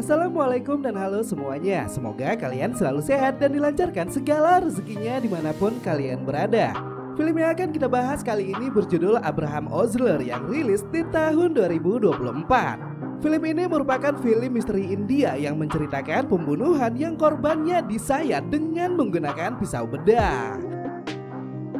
Assalamualaikum dan halo semuanya. Semoga kalian selalu sehat dan dilancarkan segala rezekinya dimanapun kalian berada. Film yang akan kita bahas kali ini berjudul Abraham Osler yang rilis di tahun 2024. Film ini merupakan film misteri India yang menceritakan pembunuhan yang korbannya disayat dengan menggunakan pisau bedah.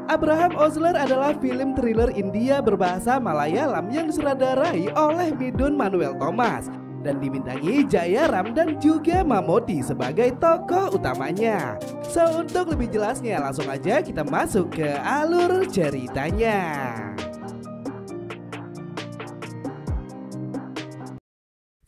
Abraham Osler adalah film thriller India berbahasa Malayalam yang disutradarai oleh Midun Manuel Thomas dan dibintangi Jaya Ram dan juga Mammootty sebagai tokoh utamanya. So, untuk lebih jelasnya langsung aja kita masuk ke alur ceritanya.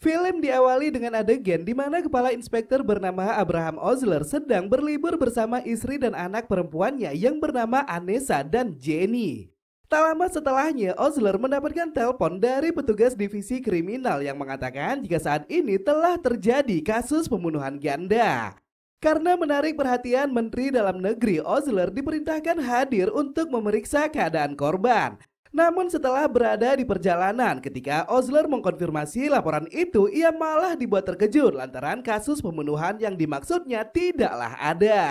Film diawali dengan adegan di mana kepala inspektur bernama Abraham Osler sedang berlibur bersama istri dan anak perempuannya yang bernama Anessa dan Jenny. Tak lama setelahnya, Osler mendapatkan telepon dari petugas divisi kriminal yang mengatakan jika saat ini telah terjadi kasus pembunuhan ganda. Karena menarik perhatian Menteri Dalam Negeri, Osler diperintahkan hadir untuk memeriksa keadaan korban. Namun setelah berada di perjalanan, ketika Osler mengkonfirmasi laporan itu, ia malah dibuat terkejut lantaran kasus pembunuhan yang dimaksudnya tidaklah ada.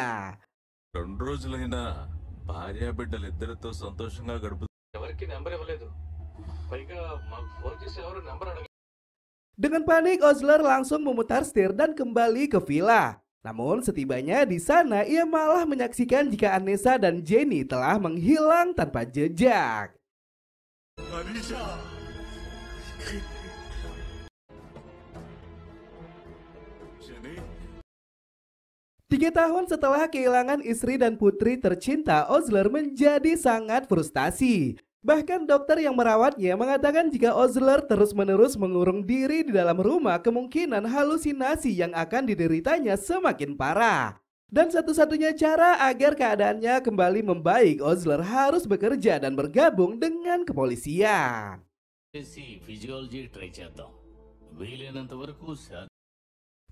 భార్య బిడ్డలిద్దరితో సంతోషంగా గడుపు ఎవరికి నెంబర్ ఇవ్వలేదు పైగా మాకు ఫోన్ చేసి ఎవరు నెంబర్ అడగ. Dengan panik, Osler langsung memutar setir dan kembali ke villa. Namun setibanya di sana ia malah menyaksikan jika Anessa dan Jenny telah menghilang tanpa jejak. Anisha. 3 tahun setelah kehilangan istri dan putri tercinta, Osler menjadi sangat frustasi. Bahkan dokter yang merawatnya mengatakan jika Osler terus-menerus mengurung diri di dalam rumah, kemungkinan halusinasi yang akan dideritanya semakin parah. Dan satu-satunya cara agar keadaannya kembali membaik, Osler harus bekerja dan bergabung dengan kepolisian. Physiology try చేద్దాం వీలైనంత వరకు.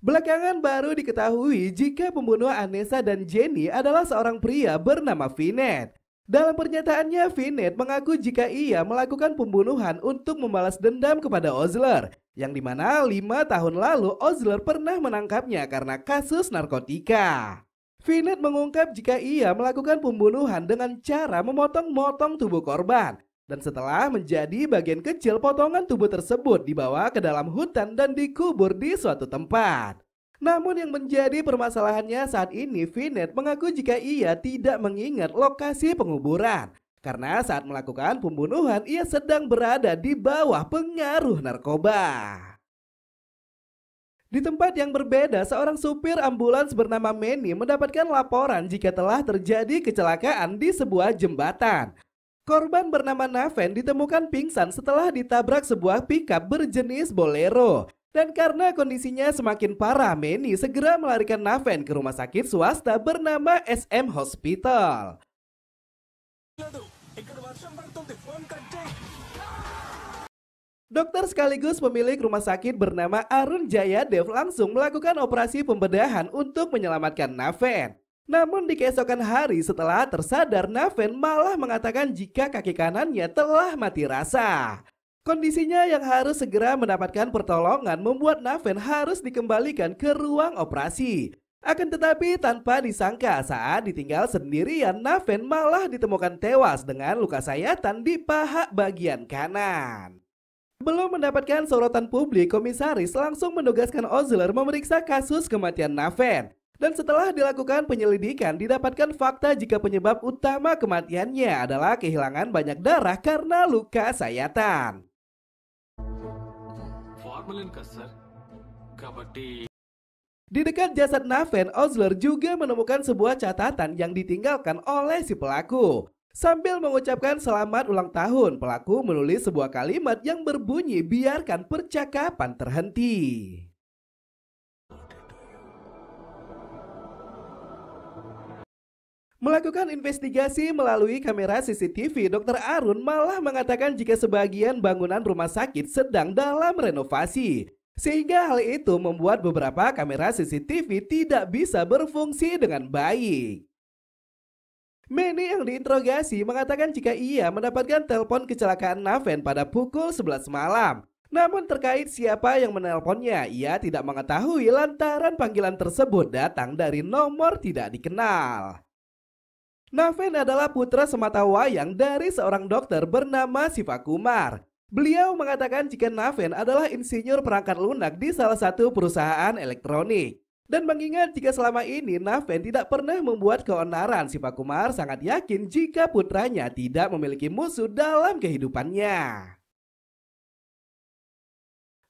Belakangan baru diketahui jika pembunuh Anessa dan Jenny adalah seorang pria bernama Vinet. Dalam pernyataannya, Vinet mengaku jika ia melakukan pembunuhan untuk membalas dendam kepada Osler, yang dimana 5 tahun lalu Osler pernah menangkapnya karena kasus narkotika. Vinet mengungkap jika ia melakukan pembunuhan dengan cara memotong-motong tubuh korban. Dan setelah menjadi bagian kecil, potongan tubuh tersebut dibawa ke dalam hutan dan dikubur di suatu tempat. Namun yang menjadi permasalahannya saat ini, Vinet mengaku jika ia tidak mengingat lokasi penguburan. Karena saat melakukan pembunuhan, ia sedang berada di bawah pengaruh narkoba. Di tempat yang berbeda, seorang supir ambulans bernama Manny mendapatkan laporan jika telah terjadi kecelakaan di sebuah jembatan. Korban bernama Naven ditemukan pingsan setelah ditabrak sebuah pickup berjenis Bolero. Dan karena kondisinya semakin parah, Manny segera melarikan Naven ke rumah sakit swasta bernama SM Hospital. Dokter sekaligus pemilik rumah sakit bernama Arun Jaya Dev langsung melakukan operasi pembedahan untuk menyelamatkan Naven. Namun di keesokan hari setelah tersadar, Naven malah mengatakan jika kaki kanannya telah mati rasa. Kondisinya yang harus segera mendapatkan pertolongan membuat Naven harus dikembalikan ke ruang operasi. Akan tetapi tanpa disangka saat ditinggal sendirian, Naven malah ditemukan tewas dengan luka sayatan di paha bagian kanan. Belum mendapatkan sorotan publik, komisaris langsung menugaskan Osler memeriksa kasus kematian Naven. Dan setelah dilakukan penyelidikan, didapatkan fakta jika penyebab utama kematiannya adalah kehilangan banyak darah karena luka sayatan. Di dekat jasad Naven, Osler juga menemukan sebuah catatan yang ditinggalkan oleh si pelaku. Sambil mengucapkan selamat ulang tahun, pelaku menulis sebuah kalimat yang berbunyi biarkan percakapan terhenti. Melakukan investigasi melalui kamera CCTV, Dr. Arun malah mengatakan jika sebagian bangunan rumah sakit sedang dalam renovasi. Sehingga hal itu membuat beberapa kamera CCTV tidak bisa berfungsi dengan baik. Manny yang diinterogasi mengatakan jika ia mendapatkan telepon kecelakaan Naven pada pukul 11 malam. Namun terkait siapa yang menelponnya, ia tidak mengetahui lantaran panggilan tersebut datang dari nomor tidak dikenal. Naven adalah putra sematawayang dari seorang dokter bernama Siva Kumar. Beliau mengatakan jika Naven adalah insinyur perangkat lunak di salah satu perusahaan elektronik. Dan mengingat jika selama ini Naven tidak pernah membuat keonaran, Siva Kumar sangat yakin jika putranya tidak memiliki musuh dalam kehidupannya.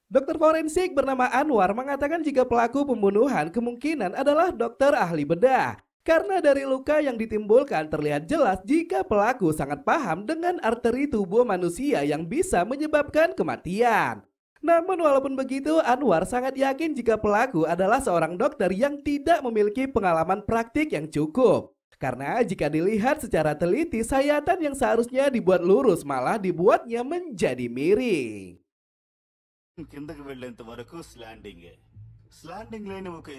Dokter forensik bernama Anwar mengatakan jika pelaku pembunuhan kemungkinan adalah dokter ahli bedah. Karena dari luka yang ditimbulkan terlihat jelas jika pelaku sangat paham dengan arteri tubuh manusia yang bisa menyebabkan kematian. Namun walaupun begitu, Anwar sangat yakin jika pelaku adalah seorang dokter yang tidak memiliki pengalaman praktik yang cukup. Karena jika dilihat secara teliti, sayatan yang seharusnya dibuat lurus malah dibuatnya menjadi miring. కిందకి వెళ్ళేంత వరకు స్లాండింగ్ లేని ఒక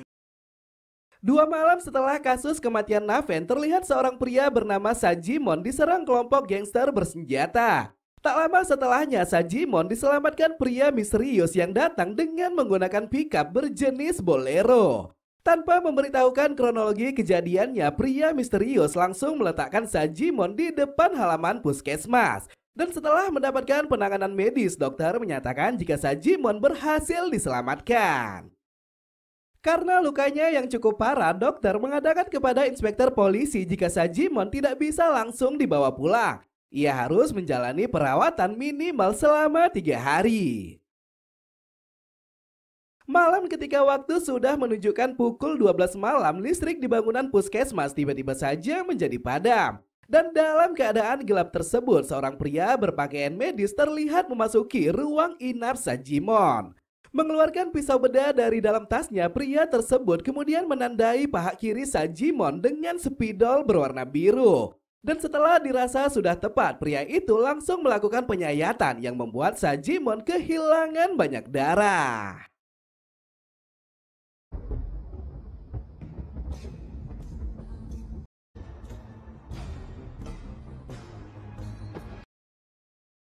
2 malam setelah kasus kematian Naven, terlihat seorang pria bernama Sajimon diserang kelompok gangster bersenjata. Tak lama setelahnya, Sajimon diselamatkan pria misterius yang datang dengan menggunakan pickup berjenis Bolero. Tanpa memberitahukan kronologi kejadiannya, pria misterius langsung meletakkan Sajimon di depan halaman puskesmas. Dan setelah mendapatkan penanganan medis, dokter menyatakan jika Sajimon berhasil diselamatkan. Karena lukanya yang cukup parah, dokter mengatakan kepada inspektur polisi jika Sajimon tidak bisa langsung dibawa pulang. Ia harus menjalani perawatan minimal selama 3 hari. Malam ketika waktu sudah menunjukkan pukul 12 malam, listrik di bangunan puskesmas tiba-tiba saja menjadi padam. Dan dalam keadaan gelap tersebut, seorang pria berpakaian medis terlihat memasuki ruang inap Sajimon. Mengeluarkan pisau bedah dari dalam tasnya, pria tersebut kemudian menandai paha kiri Sajimon dengan spidol berwarna biru. Dan setelah dirasa sudah tepat, pria itu langsung melakukan penyayatan yang membuat Sajimon kehilangan banyak darah.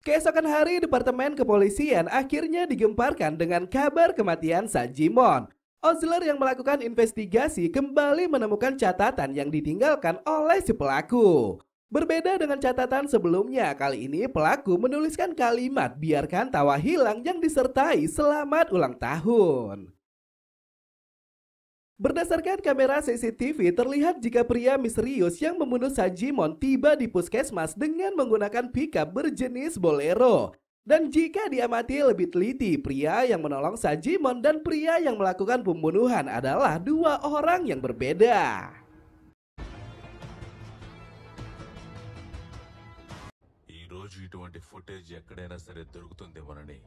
Keesokan hari, Departemen Kepolisian akhirnya digemparkan dengan kabar kematian Sajimon. Osler yang melakukan investigasi kembali menemukan catatan yang ditinggalkan oleh si pelaku. Berbeda dengan catatan sebelumnya, kali ini pelaku menuliskan kalimat biarkan tawa hilang yang disertai selamat ulang tahun. Berdasarkan kamera CCTV, terlihat jika pria misterius yang membunuh Sajimon tiba di puskesmas dengan menggunakan pickup berjenis Bolero. Dan jika diamati lebih teliti, pria yang menolong Sajimon dan pria yang melakukan pembunuhan adalah 2 orang yang berbeda. ఈ రోజు ఇటువంటి ఫుటేజ్ ఎక్కడైనా సరే దొరుకుతుందేమోనని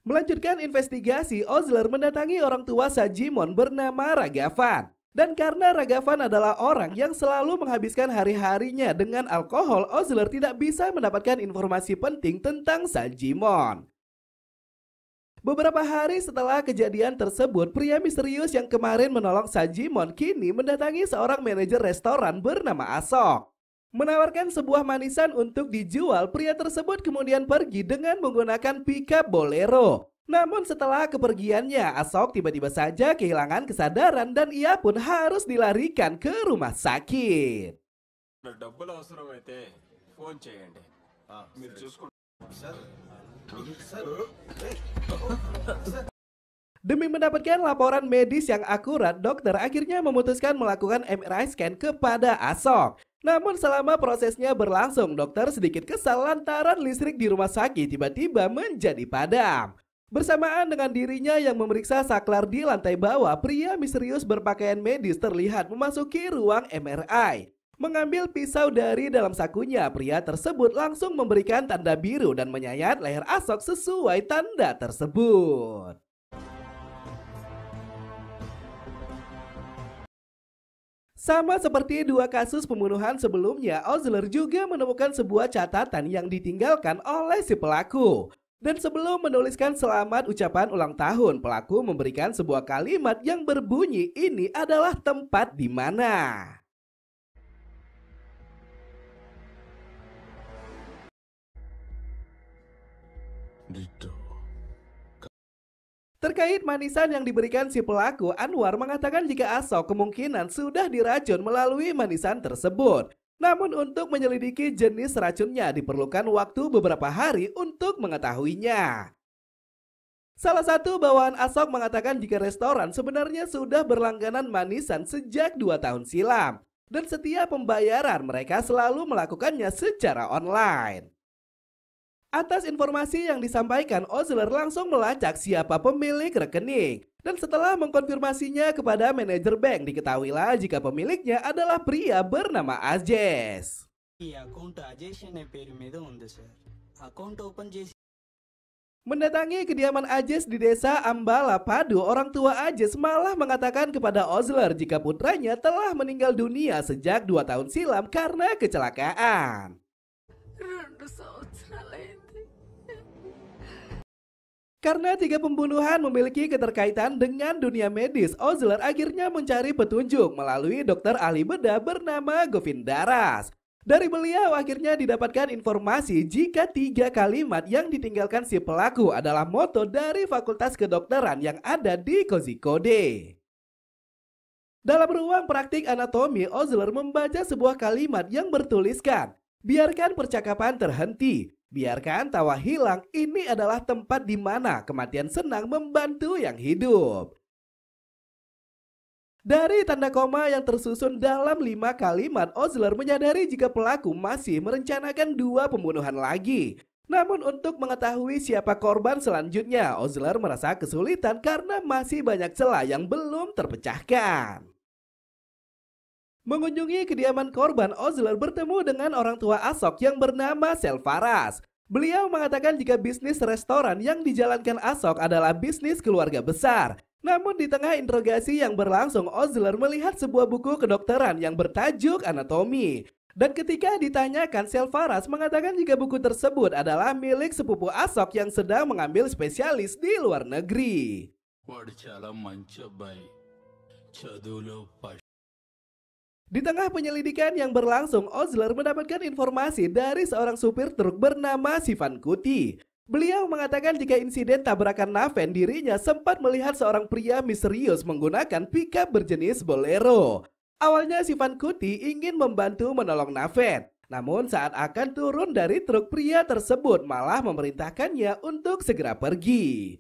Melanjutkan investigasi, Osler mendatangi orang tua Sajimon bernama Ragavan. Dan karena Ragavan adalah orang yang selalu menghabiskan hari-harinya dengan alkohol, Osler tidak bisa mendapatkan informasi penting tentang Sajimon. Beberapa hari setelah kejadian tersebut, pria misterius yang kemarin menolong Sajimon kini mendatangi seorang manajer restoran bernama Asok. Menawarkan sebuah manisan untuk dijual, pria tersebut kemudian pergi dengan menggunakan pickup Bolero. Namun setelah kepergiannya, Asok tiba-tiba saja kehilangan kesadaran dan ia pun harus dilarikan ke rumah sakit. డబ్బులు అవసరమైతే ఫోన్ చేయండి మీరు చూసుకోండి Demi mendapatkan laporan medis yang akurat, dokter akhirnya memutuskan melakukan MRI scan kepada Asok. Namun selama prosesnya berlangsung, dokter sedikit kesal lantaran listrik di rumah sakit tiba-tiba menjadi padam. Bersamaan dengan dirinya yang memeriksa saklar di lantai bawah, pria misterius berpakaian medis terlihat memasuki ruang MRI. Mengambil pisau dari dalam sakunya, pria tersebut langsung memberikan tanda biru dan menyayat leher Asok sesuai tanda tersebut. Sama seperti 2 kasus pembunuhan sebelumnya, Osler juga menemukan sebuah catatan yang ditinggalkan oleh si pelaku. Dan sebelum menuliskan selamat ucapan ulang tahun, pelaku memberikan sebuah kalimat yang berbunyi, "Ini adalah tempat di mana." Dito, Terkait manisan yang diberikan si pelaku, Anwar mengatakan jika Asok kemungkinan sudah diracun melalui manisan tersebut. Namun untuk menyelidiki jenis racunnya diperlukan waktu beberapa hari untuk mengetahuinya. Salah satu bawahan Asok mengatakan jika restoran sebenarnya sudah berlangganan manisan sejak 2 tahun silam. Dan setiap pembayaran mereka selalu melakukannya secara online. Atas informasi yang disampaikan, Ozler langsung melacak siapa pemilik rekening. Dan setelah mengkonfirmasinya kepada manajer bank, diketahuilah jika pemiliknya adalah pria bernama Ajes. ఈ అకౌంట్ అజేష్ అనే పేరు మీద ఉంది sir. Account open చేసి Mendatangi kediaman Ajes di desa Ambala Padu, orang tua Ajes malah mengatakan kepada Ozler jika putranya telah meninggal dunia sejak 2 tahun silam karena kecelakaan. Karena 3 pembunuhan memiliki keterkaitan dengan dunia medis, Ozler akhirnya mencari petunjuk melalui dokter ahli bedah bernama Govindaras. Dari beliau akhirnya didapatkan informasi jika 3 kalimat yang ditinggalkan si pelaku adalah moto dari Fakultas Kedokteran yang ada di Kozhikode. Dalam ruang praktik anatomi, Ozler membaca sebuah kalimat yang bertuliskan, "Biarkan percakapan terhenti. Biarkan tawa hilang, ini adalah tempat di mana kematian senang membantu yang hidup." Dari tanda koma yang tersusun dalam 5 kalimat, Ozler menyadari jika pelaku masih merencanakan 2 pembunuhan lagi. Namun untuk mengetahui siapa korban selanjutnya, Ozler merasa kesulitan karena masih banyak celah yang belum terpecahkan. Mengunjungi kediaman korban, Ozler bertemu dengan orang tua Asok yang bernama Selvaras. Beliau mengatakan jika bisnis restoran yang dijalankan Asok adalah bisnis keluarga besar. Namun di tengah interogasi yang berlangsung, Ozler melihat sebuah buku kedokteran yang bertajuk Anatomi. Dan ketika ditanyakan, Selvaras mengatakan jika buku tersebut adalah milik sepupu Asok yang sedang mengambil spesialis di luar negeri. వాడు చాలా మంచి అబ్బాయి. చదువులో Di tengah penyelidikan yang berlangsung, Ozler mendapatkan informasi dari seorang supir truk bernama Sivan Kuti. Beliau mengatakan jika insiden tabrakan Naven, dirinya sempat melihat seorang pria misterius menggunakan pickup berjenis Bolero. Awalnya Sivan Kuti ingin membantu menolong Naven. Namun saat akan turun dari truk, pria tersebut malah memerintahkannya untuk segera pergi.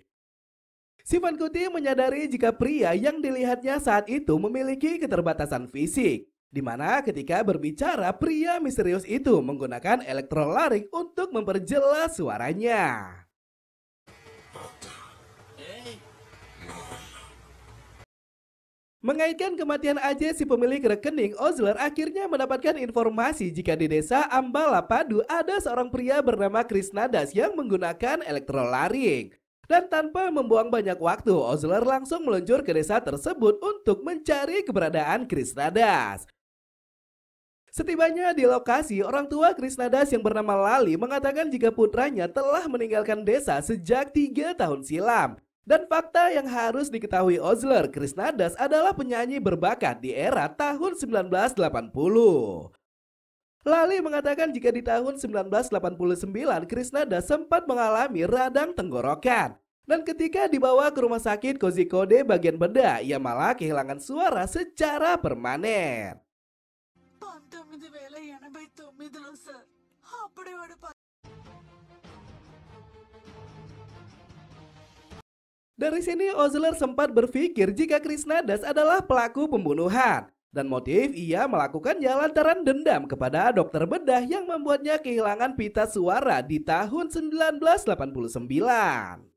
Sivan Kuti menyadari jika pria yang dilihatnya saat itu memiliki keterbatasan fisik. Di mana ketika berbicara, pria misterius itu menggunakan elektrolaring untuk memperjelas suaranya. Mengaitkan kematian Ajes si pemilik rekening, Ozler akhirnya mendapatkan informasi jika di desa Ambala Padu ada seorang pria bernama Krisnadas yang menggunakan elektrolaring. Dan tanpa membuang banyak waktu, Ozler langsung meluncur ke desa tersebut untuk mencari keberadaan Krisnadas. Setibanya di lokasi, orang tua Krisnadas yang bernama Lali mengatakan jika putranya telah meninggalkan desa sejak 3 tahun silam. Dan fakta yang harus diketahui Ozler, Krisnadas adalah penyanyi berbakat di era tahun 1980. Lali mengatakan jika di tahun 1989 Krisnadas sempat mengalami radang tenggorokan. Dan ketika dibawa ke rumah sakit Kozhikode bagian bedah, ia malah kehilangan suara secara permanen. Dari sini Ozler sempat berpikir jika Krisnadas adalah pelaku pembunuhan. Dan motif ia melakukannya lantaran dendam kepada dokter bedah yang membuatnya kehilangan pita suara di tahun 1989.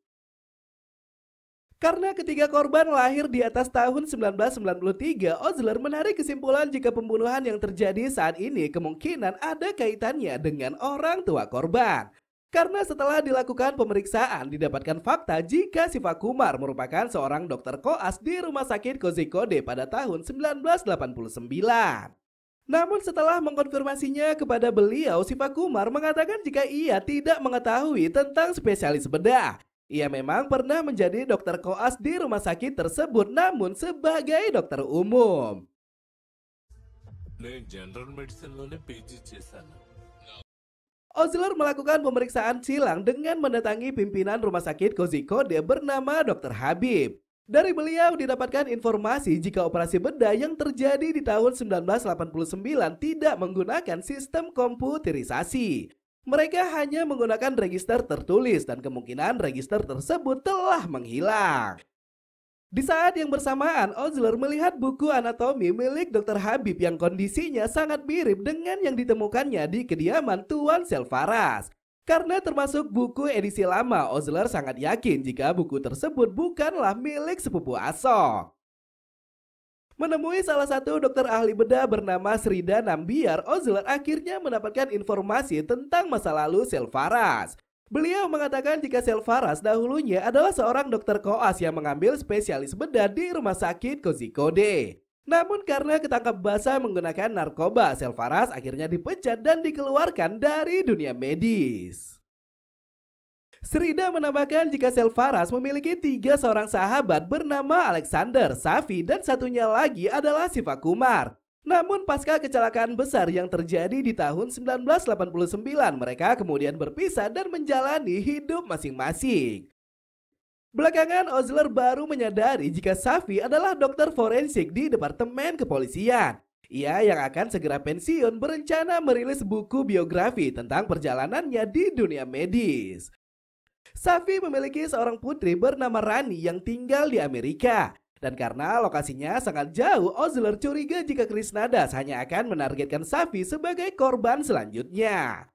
Karena ketiga korban lahir di atas tahun 1993, Ozler menarik kesimpulan jika pembunuhan yang terjadi saat ini kemungkinan ada kaitannya dengan orang tua korban. Karena setelah dilakukan pemeriksaan, didapatkan fakta jika Siva Kumar merupakan seorang dokter koas di rumah sakit Kozhikode pada tahun 1989. Namun setelah mengkonfirmasinya kepada beliau, Siva Kumar mengatakan jika ia tidak mengetahui tentang spesialis bedah. Ia memang pernah menjadi dokter koas di rumah sakit tersebut, namun sebagai dokter umum. నేను general medicine లోనే పీజీ చేశాను. Osler melakukan pemeriksaan silang dengan mendatangi pimpinan rumah sakit Kozhikode bernama Dr. Habib. Dari beliau didapatkan informasi jika operasi bedah yang terjadi di tahun 1989 tidak menggunakan sistem komputerisasi. Mereka hanya menggunakan register tertulis dan kemungkinan register tersebut telah menghilang. Di saat yang bersamaan, Osler melihat buku anatomi milik Dr. Habib yang kondisinya sangat mirip dengan yang ditemukannya di kediaman Tuan Selvaras. Karena termasuk buku edisi lama, Osler sangat yakin jika buku tersebut bukanlah milik sepupu Asok. Menemui salah satu dokter ahli bedah bernama Srida Nambiar, Osler akhirnya mendapatkan informasi tentang masa lalu Selvaras. Beliau mengatakan jika Selvaras dahulunya adalah seorang dokter koas yang mengambil spesialis bedah di rumah sakit Kozhikode. Namun karena ketangkap basah menggunakan narkoba, Selvaras akhirnya dipecat dan dikeluarkan dari dunia medis. Srida menambahkan jika Selvaras memiliki 3 seorang sahabat bernama Alexander, Safi, dan satunya lagi adalah Siva Kumar. Namun pasca kecelakaan besar yang terjadi di tahun 1989, mereka kemudian berpisah dan menjalani hidup masing-masing. Belakangan Osler baru menyadari jika Safi adalah dokter forensik di Departemen Kepolisian. Ia yang akan segera pensiun berencana merilis buku biografi tentang perjalanannya di dunia medis. Safi memiliki seorang putri bernama Rani yang tinggal di Amerika. Dan karena lokasinya sangat jauh, Osler curiga jika Krishnadas hanya akan menargetkan Safi sebagai korban selanjutnya.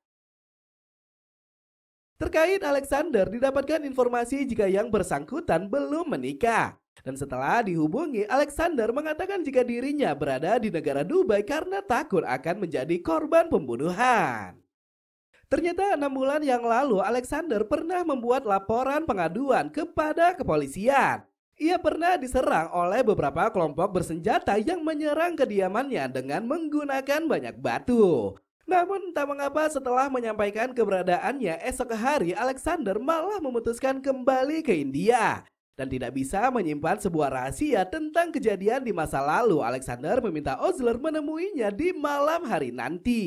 Terkait Alexander, didapatkan informasi jika yang bersangkutan belum menikah. Dan setelah dihubungi, Alexander mengatakan jika dirinya berada di negara Dubai karena takut akan menjadi korban pembunuhan. Ternyata 6 bulan yang lalu, Alexander pernah membuat laporan pengaduan kepada kepolisian. Ia pernah diserang oleh beberapa kelompok bersenjata yang menyerang kediamannya dengan menggunakan banyak batu. Namun entah mengapa setelah menyampaikan keberadaannya, esok hari Alexander malah memutuskan kembali ke India. Dan tidak bisa menyimpan sebuah rahasia tentang kejadian di masa lalu, Alexander meminta Osler menemuinya di malam hari nanti.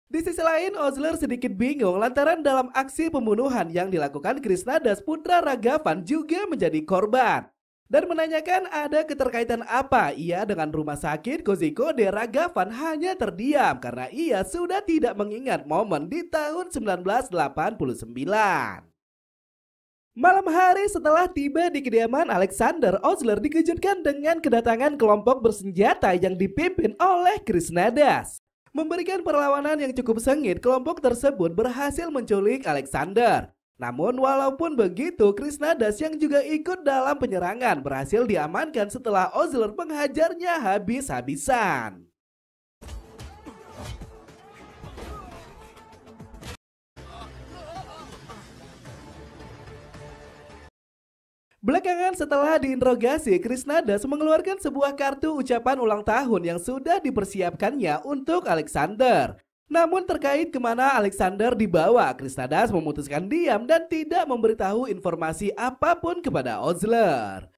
Di sisi lain, Osler sedikit bingung lantaran dalam aksi pembunuhan yang dilakukan Krishnadas, putra Ragavan juga menjadi korban. Dan menanyakan ada keterkaitan apa ia dengan rumah sakit Kozhikode. Ragavan hanya terdiam karena ia sudah tidak mengingat momen di tahun 1989. Malam hari setelah tiba di kediaman Alexander, Osler dikejutkan dengan kedatangan kelompok bersenjata yang dipimpin oleh Krishnadas. Memberikan perlawanan yang cukup sengit, kelompok tersebut berhasil menculik Alexander. Namun walaupun begitu, Krishnadas yang juga ikut dalam penyerangan berhasil diamankan setelah Osler menghajarnya habis-habisan. Belakangan setelah diinterogasi, Krishnadas mengeluarkan sebuah kartu ucapan ulang tahun yang sudah dipersiapkannya untuk Alexander. Namun terkait kemana Alexander dibawa, Krishnadas memutuskan diam dan tidak memberitahu informasi apapun kepada Osler.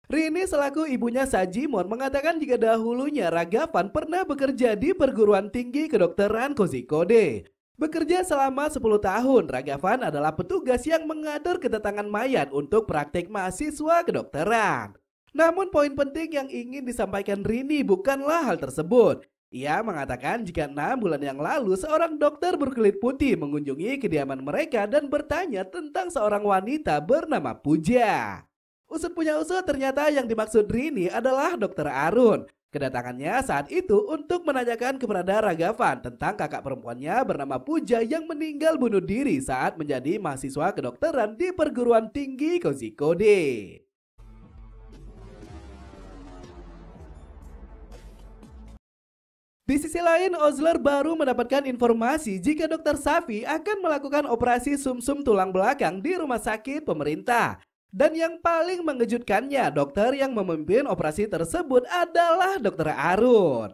Rini selaku ibunya Sajimon mengatakan jika dahulunya Ragavan pernah bekerja di perguruan tinggi kedokteran Kozhikode. Bekerja selama 10 tahun, Ragavan adalah petugas yang mengatur kedatangan mayat untuk praktik mahasiswa kedokteran. Namun poin penting yang ingin disampaikan Rini bukanlah hal tersebut. Ia mengatakan jika 6 bulan yang lalu seorang dokter berkulit putih mengunjungi kediaman mereka dan bertanya tentang seorang wanita bernama Puja. Usut punya usut, ternyata yang dimaksud Rini adalah Dr. Arun. Kedatangannya saat itu untuk menanyakan kepada Ragavan tentang kakak perempuannya bernama Puja yang meninggal bunuh diri saat menjadi mahasiswa kedokteran di perguruan tinggi Kozhikode. Di sisi lain, Osler baru mendapatkan informasi jika Dr. Safi akan melakukan operasi sumsum tulang belakang di rumah sakit pemerintah. Dan yang paling mengejutkannya, dokter yang memimpin operasi tersebut adalah Dr. Arun.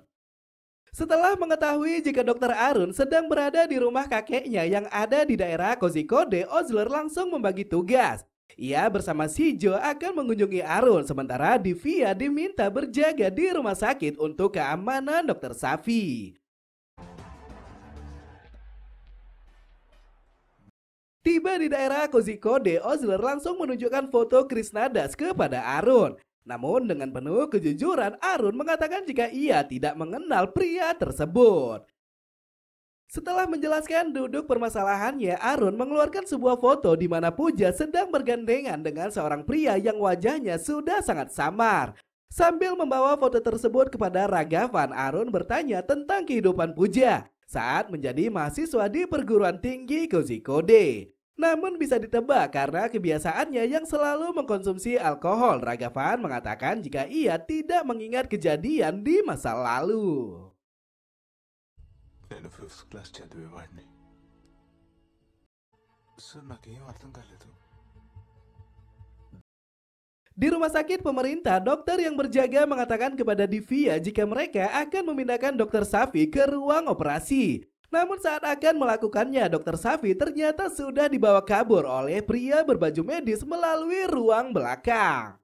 Setelah mengetahui jika Dr. Arun sedang berada di rumah kakeknya yang ada di daerah Kozhikode, Osler langsung membagi tugas. Ia bersama Shijo akan mengunjungi Arun, sementara Divya diminta berjaga di rumah sakit untuk keamanan Dr. Safi. Tiba di daerah Kozhikode, Osler langsung menunjukkan foto Krishnadas kepada Arun. Namun dengan penuh kejujuran, Arun mengatakan jika ia tidak mengenal pria tersebut. Setelah menjelaskan duduk permasalahannya, Arun mengeluarkan sebuah foto di mana Puja sedang bergandengan dengan seorang pria yang wajahnya sudah sangat samar. Sambil membawa foto tersebut kepada Ragavan, Arun bertanya tentang kehidupan Puja saat menjadi mahasiswa di perguruan tinggi Kozhikode. Namun bisa ditebak karena kebiasaannya yang selalu mengkonsumsi alkohol, Ragavan mengatakan jika ia tidak mengingat kejadian di masa lalu. నేను 5th class చదివేవాడిని సార్ నాకేం అర్థం కాలేదు. Di rumah sakit pemerintah, dokter yang berjaga mengatakan kepada Divya jika mereka akan memindahkan Dr. Safi ke ruang operasi. Namun saat akan melakukannya, Dr. Safi ternyata sudah dibawa kabur oleh pria berbaju medis melalui ruang belakang.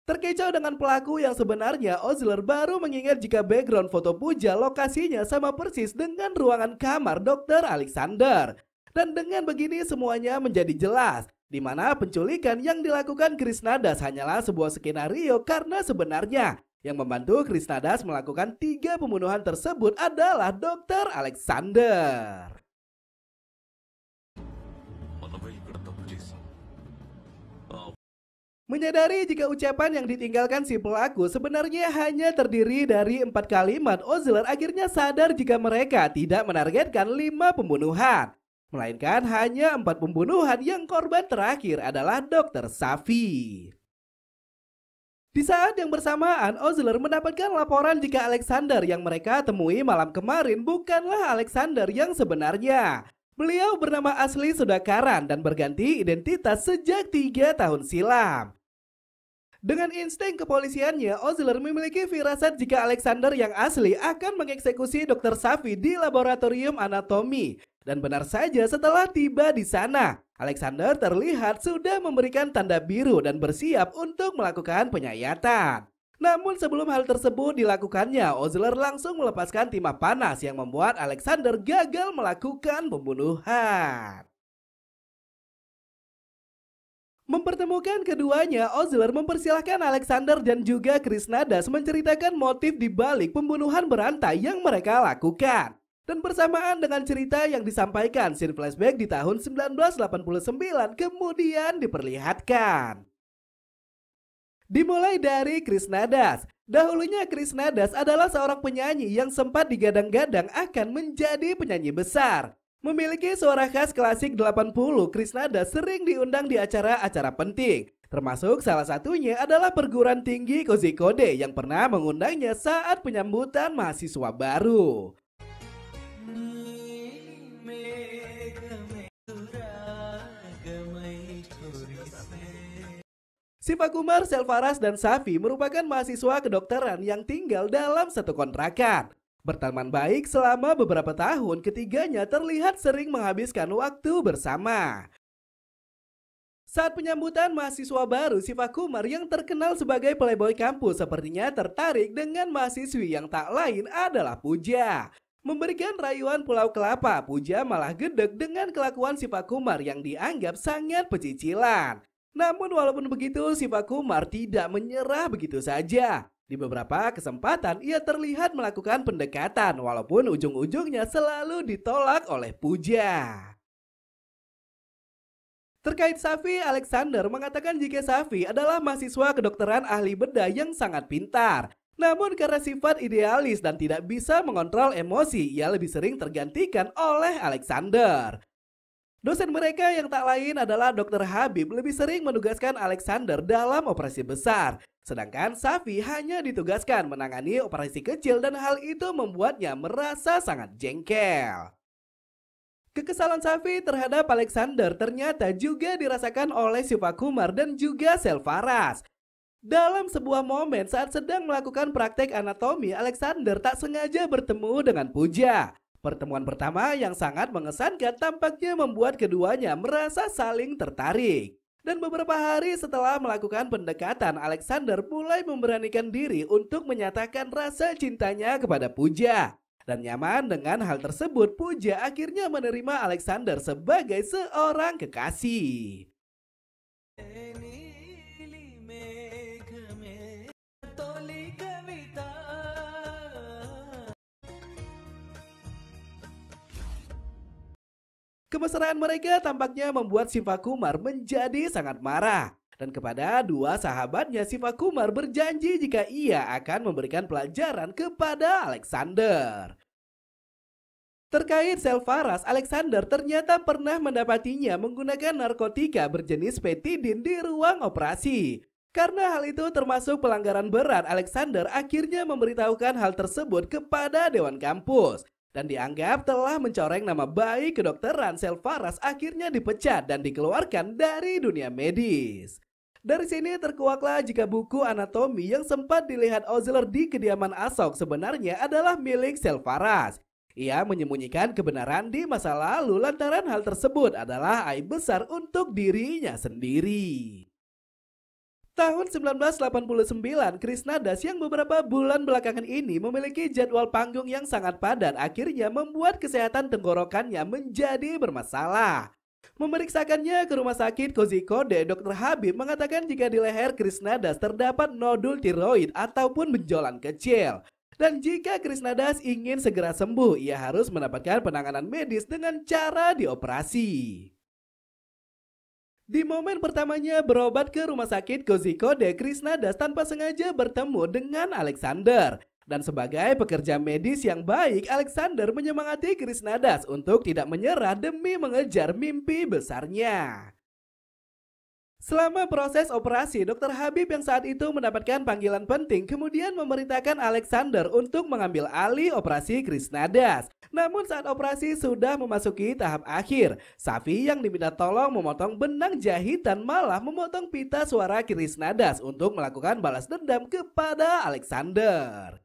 Terkecoh dengan pelaku yang sebenarnya, Osler baru mengingat jika background foto Puja lokasinya sama persis dengan ruangan kamar Dr. Alexander. Dan dengan begini semuanya menjadi jelas, di mana penculikan yang dilakukan Krishnadas hanyalah sebuah skenario karena sebenarnya yang membantu Krishnadas melakukan 3 pembunuhan tersebut adalah Dr. Alexander. మనమే ఇక్కడ తప్పు చేశాం. Menyadari jika ucapan yang ditinggalkan si pelaku sebenarnya hanya terdiri dari 4 kalimat, Osler akhirnya sadar jika mereka tidak menargetkan 5 pembunuhan, melainkan hanya 4 pembunuhan yang korban terakhir adalah Dr. Safi. Di saat yang bersamaan, Osler mendapatkan laporan jika Alexander yang mereka temui malam kemarin bukanlah Alexander yang sebenarnya. Beliau bernama asli Sudakaran dan berganti identitas sejak 3 tahun silam. Dengan insting kepolisiannya, Osler memiliki firasat jika Alexander yang asli akan mengeksekusi Dr. Safi di laboratorium anatomi. Dan benar saja setelah tiba di sana, Alexander terlihat sudah memberikan tanda biru dan bersiap untuk melakukan penyayatan. Namun sebelum hal tersebut dilakukannya, Osler langsung melepaskan timah panas yang membuat Alexander gagal melakukan pembunuhan. Mempertemukan keduanya, Osler mempersilahkan Alexander dan juga Krishnadas menceritakan motif di balik pembunuhan berantai yang mereka lakukan. Dan bersamaan dengan cerita yang disampaikan, scene flashback di tahun 1989 kemudian diperlihatkan. Dimulai dari Krishnadas. Dahulunya Krishnadas adalah seorang penyanyi yang sempat digadang-gadang akan menjadi penyanyi besar. Memiliki suara khas klasik 80, Krishnadas sering diundang di acara-acara penting. Termasuk salah satunya adalah perguruan tinggi Kozhikode yang pernah mengundangnya saat penyambutan mahasiswa baru. Sivakumar, Selvaras, dan Safi merupakan mahasiswa kedokteran yang tinggal dalam satu kontrakan. Berteman baik selama beberapa tahun, ketiganya terlihat sering menghabiskan waktu bersama. Saat penyambutan mahasiswa baru, Sivakumar yang terkenal sebagai playboy kampus sepertinya tertarik dengan mahasiswi yang tak lain adalah Puja. Memberikan rayuan Pulau Kelapa, Puja malah gedek dengan kelakuan Sivakumar yang dianggap sangat pecicilan. Namun walaupun begitu, Sivakumar tidak menyerah begitu saja. Di beberapa kesempatan ia terlihat melakukan pendekatan walaupun ujung-ujungnya selalu ditolak oleh Puja. Terkait Safi, Alexander mengatakan jika Safi adalah mahasiswa kedokteran ahli bedah yang sangat pintar. Namun karena sifat idealis dan tidak bisa mengontrol emosi, ia lebih sering tergantikan oleh Alexander. Dosen mereka yang tak lain adalah Dr. Habib lebih sering menugaskan Alexander dalam operasi besar. Sedangkan Safi hanya ditugaskan menangani operasi kecil dan hal itu membuatnya merasa sangat jengkel. Kekesalan Safi terhadap Alexander ternyata juga dirasakan oleh Sivakumar dan juga Selvaras. Dalam sebuah momen saat sedang melakukan praktek anatomi, Alexander tak sengaja bertemu dengan Pooja. Pertemuan pertama yang sangat mengesankan tampaknya membuat keduanya merasa saling tertarik. Dan beberapa hari setelah melakukan pendekatan, Alexander mulai memberanikan diri untuk menyatakan rasa cintanya kepada Pooja. Dan nyaman dengan hal tersebut, Pooja akhirnya menerima Alexander sebagai seorang kekasih. Kemesraan mereka tampaknya membuat Sivakumar menjadi sangat marah. Dan kepada dua sahabatnya, Sivakumar berjanji jika ia akan memberikan pelajaran kepada Alexander. Terkait Selvaras, Alexander ternyata pernah mendapatinya menggunakan narkotika berjenis petidin di ruang operasi. Karena hal itu termasuk pelanggaran berat, Alexander akhirnya memberitahukan hal tersebut kepada Dewan Kampus. Dan dianggap telah mencoreng nama baik kedokteran, Selvaras akhirnya dipecat dan dikeluarkan dari dunia medis. Dari sini terkuaklah jika buku anatomi yang sempat dilihat Ozler di kediaman Ashok sebenarnya adalah milik Selvaras. Ia menyembunyikan kebenaran di masa lalu lantaran hal tersebut adalah aib besar untuk dirinya sendiri. Tahun 1989, Krishnadas yang beberapa bulan belakangan ini memiliki jadwal panggung yang sangat padat akhirnya membuat kesehatan tenggorokannya menjadi bermasalah. Memeriksakannya ke rumah sakit Kozhikode, Dr. Habib mengatakan jika di leher Krishnadas terdapat nodul tiroid ataupun benjolan kecil. Dan jika Krishnadas ingin segera sembuh, ia harus mendapatkan penanganan medis dengan cara dioperasi. Di momen pertamanya berobat ke rumah sakit Kozhikode, Krishnadas tanpa sengaja bertemu dengan Alexander. Dan sebagai pekerja medis yang baik, Alexander menyemangati Krishnadas untuk tidak menyerah demi mengejar mimpi besarnya. Selama proses operasi, Dr. Habib yang saat itu mendapatkan panggilan penting kemudian memerintahkan Alexander untuk mengambil alih operasi Krishnadas. Namun saat operasi sudah memasuki tahap akhir, Safi yang diminta tolong memotong benang jahitan malah memotong pita suara Krishnadas untuk melakukan balas dendam kepada Alexander.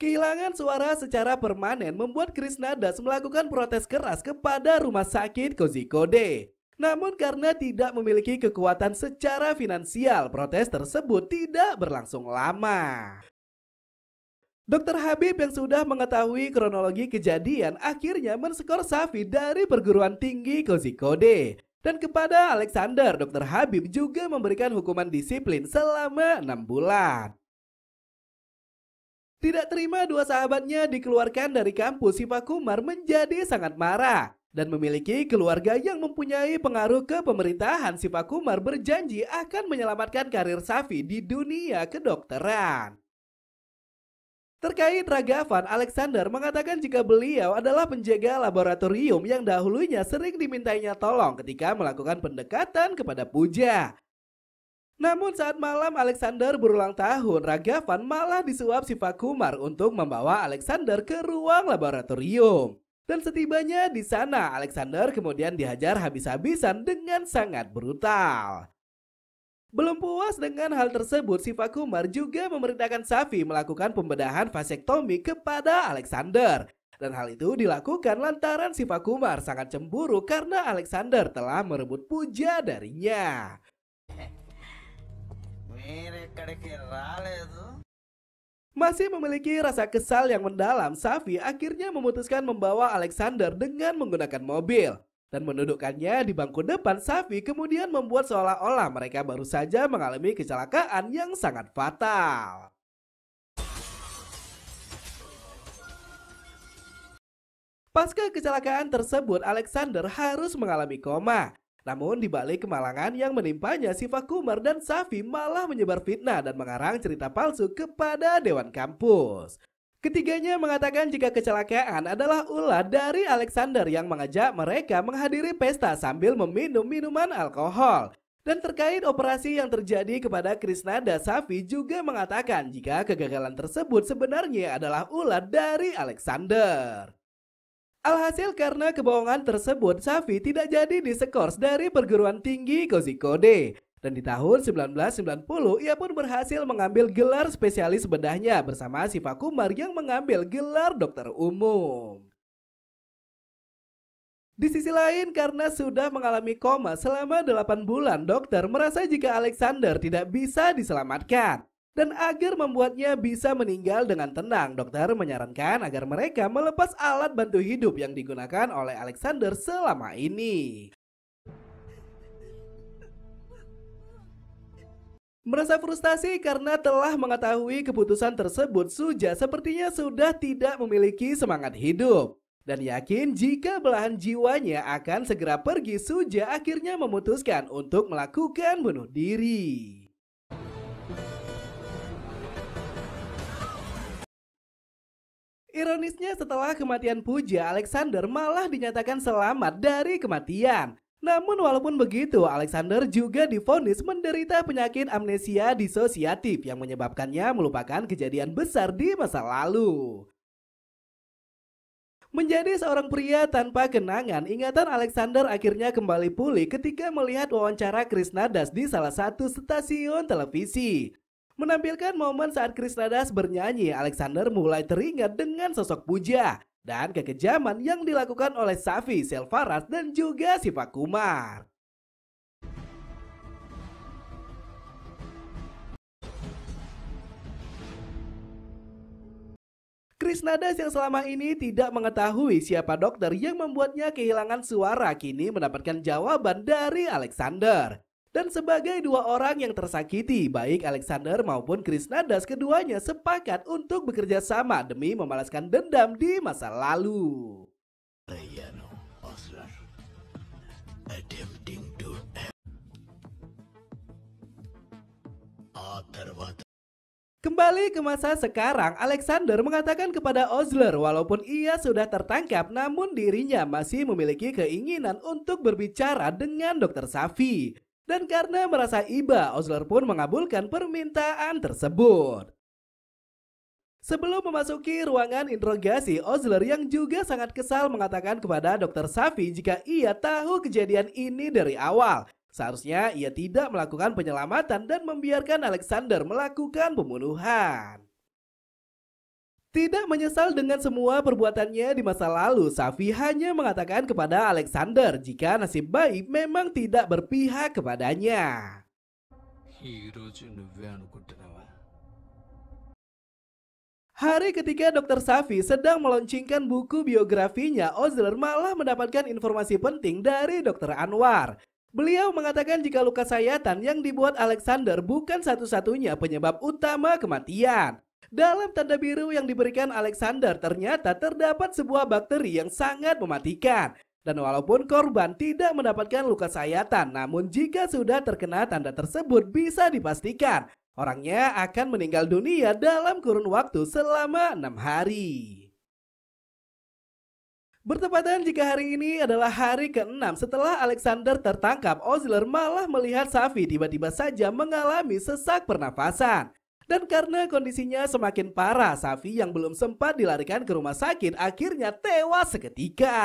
Kehilangan suara secara permanen membuat Krishnadas melakukan protes keras kepada rumah sakit Kozhikode. Namun karena tidak memiliki kekuatan secara finansial, protes tersebut tidak berlangsung lama. Dr. Habib yang sudah mengetahui kronologi kejadian akhirnya menskor Safi dari perguruan tinggi Kozhikode. Dan kepada Alexander, Dr. Habib juga memberikan hukuman disiplin selama 6 bulan. Tidak terima dua sahabatnya dikeluarkan dari kampus, Sivakumar menjadi sangat marah. Dan memiliki keluarga yang mempunyai pengaruh ke pemerintahan, Sivakumar berjanji akan menyelamatkan karir Safi di dunia kedokteran. Terkait Ragavan, Alexander mengatakan jika beliau adalah penjaga laboratorium yang dahulunya sering dimintainya tolong ketika melakukan pendekatan kepada Pooja. Namun saat malam Alexander berulang tahun, Ragavan malah disuap Sivakumar untuk membawa Alexander ke ruang laboratorium. Dan setibanya di sana, Alexander kemudian dihajar habis-habisan dengan sangat brutal. Belum puas dengan hal tersebut, Sivakumar juga memerintahkan Safi melakukan pembedahan vasektomi kepada Alexander. Dan hal itu dilakukan lantaran Sivakumar sangat cemburu karena Alexander telah merebut Pooja darinya. Masih memiliki rasa kesal yang mendalam, Safi akhirnya memutuskan membawa Alexander dengan menggunakan mobil. Dan mendudukkannya di bangku depan, Safi kemudian membuat seolah-olah mereka baru saja mengalami kecelakaan yang sangat fatal. Pasca kecelakaan tersebut, Alexander harus mengalami koma. Namun di balik kemalangan yang menimpanya, Sivakumar dan Safi malah menyebar fitnah dan mengarang cerita palsu kepada Dewan Kampus. Ketiganya mengatakan jika kecelakaan adalah ulah dari Alexander yang mengajak mereka menghadiri pesta sambil meminum minuman alkohol. Dan terkait operasi yang terjadi kepada Krisnada, Safi juga mengatakan jika kegagalan tersebut sebenarnya adalah ulah dari Alexander. Alhasil karena kebohongan tersebut, Safi tidak jadi diskors dari perguruan tinggi Kozhikode. Dan di tahun 1990, ia pun berhasil mengambil gelar spesialis bedahnya bersama Shiva Kumar yang mengambil gelar dokter umum. Di sisi lain, karena sudah mengalami koma selama 8 bulan, dokter merasa jika Alexander tidak bisa diselamatkan. Dan agar membuatnya bisa meninggal dengan tenang, dokter menyarankan agar mereka melepas alat bantu hidup yang digunakan oleh Alexander selama ini. Merasa frustasi karena telah mengetahui keputusan tersebut, Suja sepertinya sudah tidak memiliki semangat hidup. Dan yakin jika belahan jiwanya akan segera pergi, Suja akhirnya memutuskan untuk melakukan bunuh diri. Ironisnya setelah kematian Puja, Alexander malah dinyatakan selamat dari kematian. Namun walaupun begitu, Alexander juga divonis menderita penyakit amnesia disosiatif yang menyebabkannya melupakan kejadian besar di masa lalu. Menjadi seorang pria tanpa kenangan, ingatan Alexander akhirnya kembali pulih ketika melihat wawancara Krishnadas di salah satu stasiun televisi. Menampilkan momen saat Krishnadas bernyanyi, Alexander mulai teringat dengan sosok Puja dan kekejaman yang dilakukan oleh Safi, Selvaras, dan juga Shiva Kumar. Krishnadas yang selama ini tidak mengetahui siapa dokter yang membuatnya kehilangan suara kini mendapatkan jawaban dari Alexander. Dan sebagai dua orang yang tersakiti, baik Alexander maupun Krishnadas, keduanya sepakat untuk bekerja sama demi membalaskan dendam di masa lalu. Kembali ke masa sekarang, Alexander mengatakan kepada Osler walaupun ia sudah tertangkap, namun dirinya masih memiliki keinginan untuk berbicara dengan Dr. Safi. Dan karena merasa iba, Osler pun mengabulkan permintaan tersebut. Sebelum memasuki ruangan interogasi, Osler yang juga sangat kesal mengatakan kepada Dr. Safi jika ia tahu kejadian ini dari awal. Seharusnya ia tidak melakukan penyelamatan dan membiarkan Alexander melakukan pembunuhan. Tidak menyesal dengan semua perbuatannya di masa lalu, Safi hanya mengatakan kepada Alexander jika nasib baik memang tidak berpihak kepadanya. Hari ketika Dr. Safi sedang meluncurkan buku biografinya, Osler malah mendapatkan informasi penting dari Dr. Anwar. Beliau mengatakan jika luka sayatan yang dibuat Alexander bukan satu-satunya penyebab utama kematian. Dalam tanda biru yang diberikan Alexander ternyata terdapat sebuah bakteri yang sangat mematikan. Dan walaupun korban tidak mendapatkan luka sayatan, namun jika sudah terkena tanda tersebut bisa dipastikan orangnya akan meninggal dunia dalam kurun waktu selama 6 hari. Bertepatan jika hari ini adalah hari ke-6 setelah Alexander tertangkap, Osler malah melihat Safi tiba-tiba saja mengalami sesak pernafasan. Dan karena kondisinya semakin parah, Safi yang belum sempat dilarikan ke rumah sakit akhirnya tewas seketika.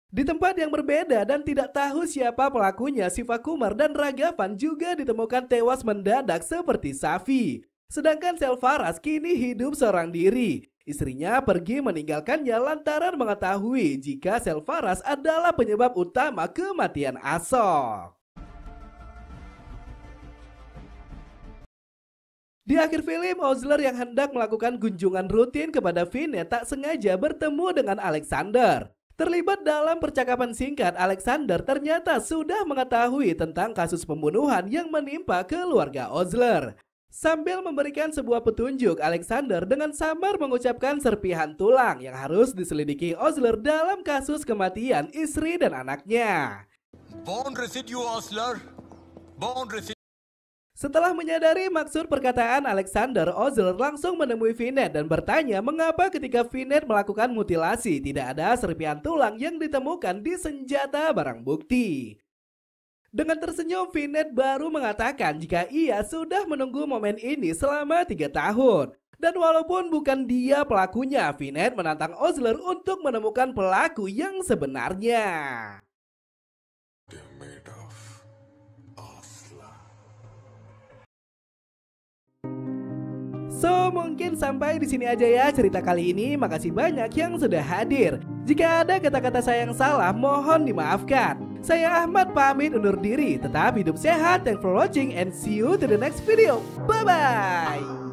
Di tempat yang berbeda dan tidak tahu siapa pelakunya, Shiva Kumar dan Ragavan juga ditemukan tewas mendadak seperti Safi. Sedangkan Selvaras kini hidup seorang diri. Istrinya pergi meninggalkannya lantaran mengetahui jika Selvaras adalah penyebab utama kematian Ashok. Di akhir film, Osler yang hendak melakukan kunjungan rutin kepada Vinet tak sengaja bertemu dengan Alexander. Terlibat dalam percakapan singkat, Alexander ternyata sudah mengetahui tentang kasus pembunuhan yang menimpa keluarga Osler. Sambil memberikan sebuah petunjuk, Alexander dengan samar mengucapkan serpihan tulang yang harus diselidiki Osler dalam kasus kematian istri dan anaknya. Bone residue, Osler. Bone residue. Setelah menyadari maksud perkataan Alexander, Ozler langsung menemui Finette dan bertanya mengapa ketika Finette melakukan mutilasi tidak ada serpihan tulang yang ditemukan di senjata barang bukti. Dengan tersenyum, Finette baru mengatakan jika ia sudah menunggu momen ini selama 3 tahun. Dan walaupun bukan dia pelakunya, Finette menantang Ozler untuk menemukan pelaku yang sebenarnya. They're made of Osla. So, mungkin sampai di sini aja ya cerita kali ini. Makasih banyak yang sudah hadir. Jika ada kata-kata saya yang salah, mohon dimaafkan. Saya Ahmad pamit undur diri. Tetap hidup sehat. Thanks for watching and see you to the next video. Bye-bye.